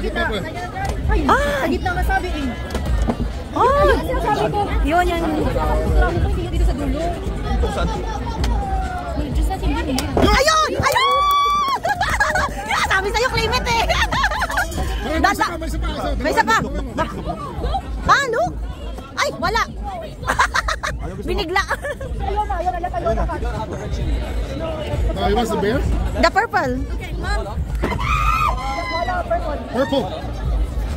gitna. Ay, Sa gitna nga sabi eh. Oh! Sinasabi ko. Yun yan. Hindi dito sa dulo. Saan? Just natin din eh. Ayun! Ayun! Sabi sa'yo, claimant eh. May isa pa. Paano? Ay, wala. Binigla. Ayun na, ayun na. You want the bear? The purple. Okay, ma'am. Wala, purple. Purple.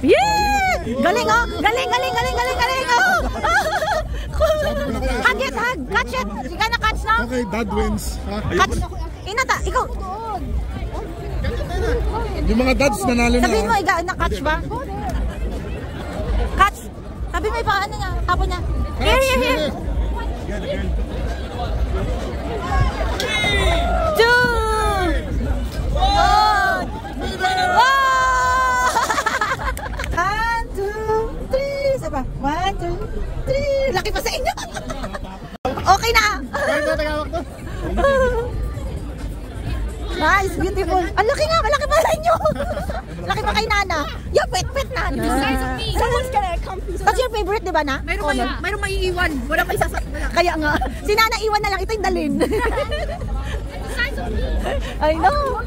Yeah! Galing oh! Galing! Oh! Hug it, hug! Catch it! You gonna catch now? Okay, dad wins. Ha? Catch! Inata, ikaw! Yung mga dads nanalo na. Sabihin mo, na-catch ba? Catch! Sabi mo, paano niya? Tapo niya. Here! Two! One! One, two, three! Saba? One, two, three! Laki pa sa inyo! Okay na! Nice, beautiful. Ang laki nga, malaki pa sa inyo. Laki pa kay Nana. Yung pet Nana. Someone's gonna come. That's your favorite, di ba na? Mayroong maiiwan. Wala pa isasakit. Kaya nga, si Nana iwan na lang, ito yung dalin. I know.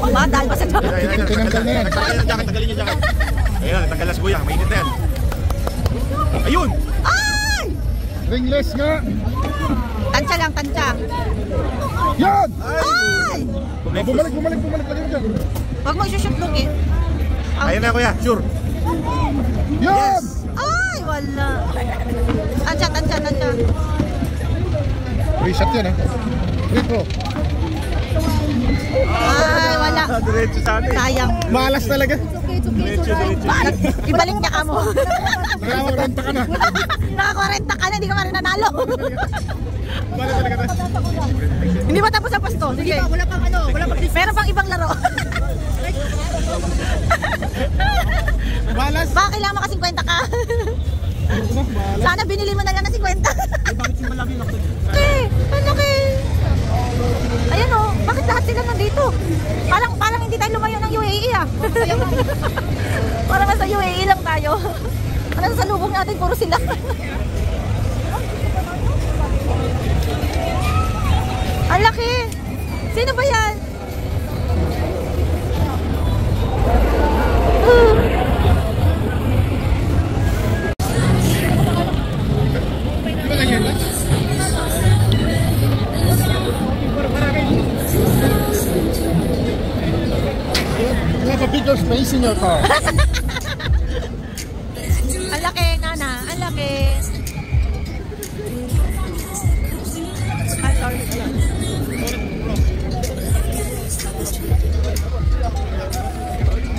Madal pa sa jacket. Tanggalin niyo jacket. Ayun, tanggal las kuya, mainit na yan. Ayun! Ay! Ringless nga. Tansya lang, tansya. Yan! Ay! Bumalik. Lagyan mo dyan. Huwag mo i-shoot look eh. Ayun na kuya, sure. Yan! Ay, wala. Tansya. Free shot yan ha. Free throw. Ay, wala. Diretso sa atin. Sayang. Malas talaga. Diretso. Ibalik niya ka mo. Nakakarenta ka na. Naka-40 ka na, hindi ka pa rin nanalo. Hindi ba tapos ang pasto? Sige. Wala pang Meron pang ibang laro. Malas. Baka kailangan maka 50 ka. Sana binili mo na lang ng 50. Okay, malaki. Ayan o, bakit lahat sila nandito? Parang hindi tayo lumayo ng UAE ah. Parang nasa UAE lang tayo. Ano sa lubong natin, puro sila. Ang laki! Sino ba yan? You have a bigger space in your car. Ang laki, Nana. Ang laki.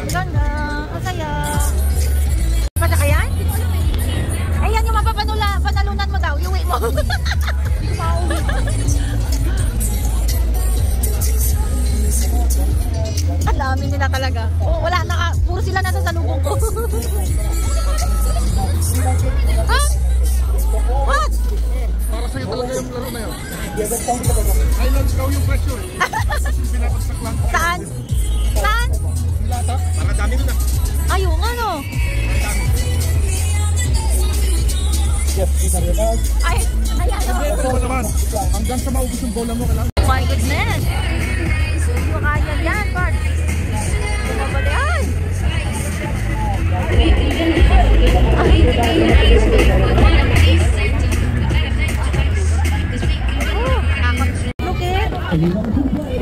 Ganda. Ang saya. Pasa ka yan? Ayan yung panalunan mo daw. Iuwi mo. Ang dami nila talaga. Wala na, puro sila nasa salubong ko. Ha? What? Para sa'yo talaga yung laro na yun. Islands daw yung pressure. Pinapagsak lang. Saan? Saan? Lata. Para dami nun ah. Ayun, ano? Ay, ayan o. Ito naman. Hanggang sa maubos yung bola mo kailangan. Oh my goodness. Hindi mo kaya yan, Bart. Hindi mo ba yan?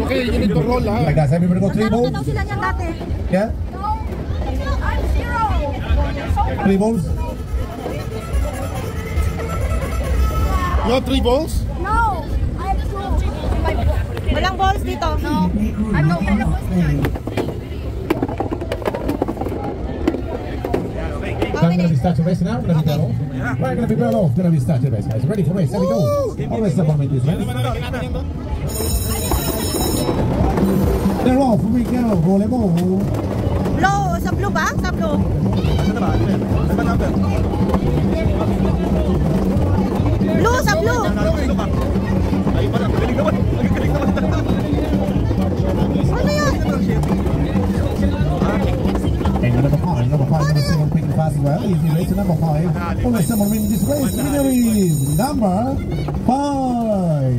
Okay, you need to roll ha. Like that, everybody go 3 balls. Daw sila niyan dati. Yeah? 3 balls? You have 3 balls? No! I have 2. Walang balls dito. No. Ano? Meron balls na yan. I'm going to be starting race now. Going to be well off. Right, going to be well off. Going to be starting race, guys. Ready for race? Here we go. Always the moment is ready. They're off. Here we go. Volleyball. Blue, sa blue ba? Sa blue. Blue, sa blue. Ay, parang galing naman. Galing naman. Ano yan? Always someone winning this race. Winner is number 5.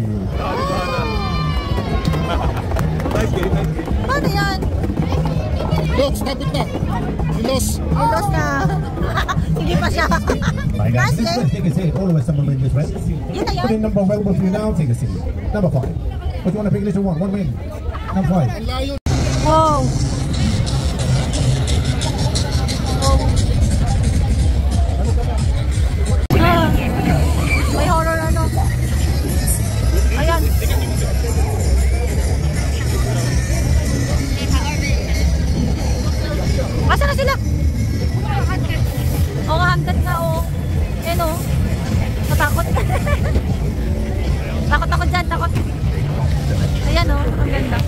Nice game, nice game. Paano yan? Look, stop it na. You lost. Ulos na. Sige pa siya. My guys, this Last race, take a seat. Always someone winning this race. Yun na Put yun. in number available for you now. Take a seat. Number 5. What you want to pick little one? One win. Number 5. Ang layo. Wow. Ah, may horror ano. Ayan. Asa na sila? Oo, haunted na oh. Ayan oh. Matakot. Takot ako dyan, takot. Ayan oh, ang ganda.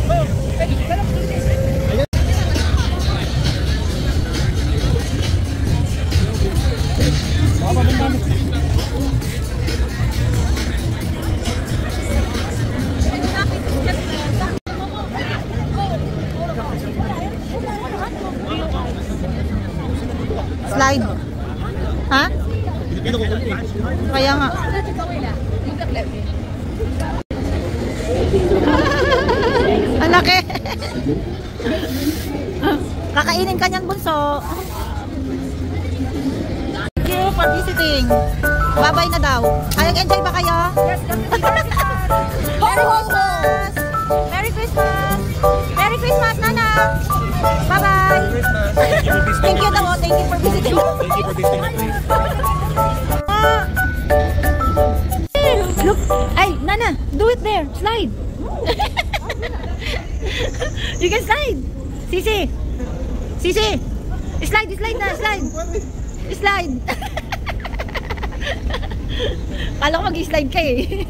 Slide. Ha? Kaya nga. Ang laki. Kakainin ka niyan, bunso. Thank you for visiting. Bye-bye na daw. Ay, enjoy ba kayo? Yes, definitely. Merry Christmas! Merry Christmas! Merry Christmas, Nana! Bye-bye! Thank you daw. Thank you for visiting. Thank you for visiting the place. Look! Ay, Nana! Do it there! Slide! You can slide! Sisi! Sisi! Slide! Slide na! Slide! Slide! Kala ko mag-slide ka eh.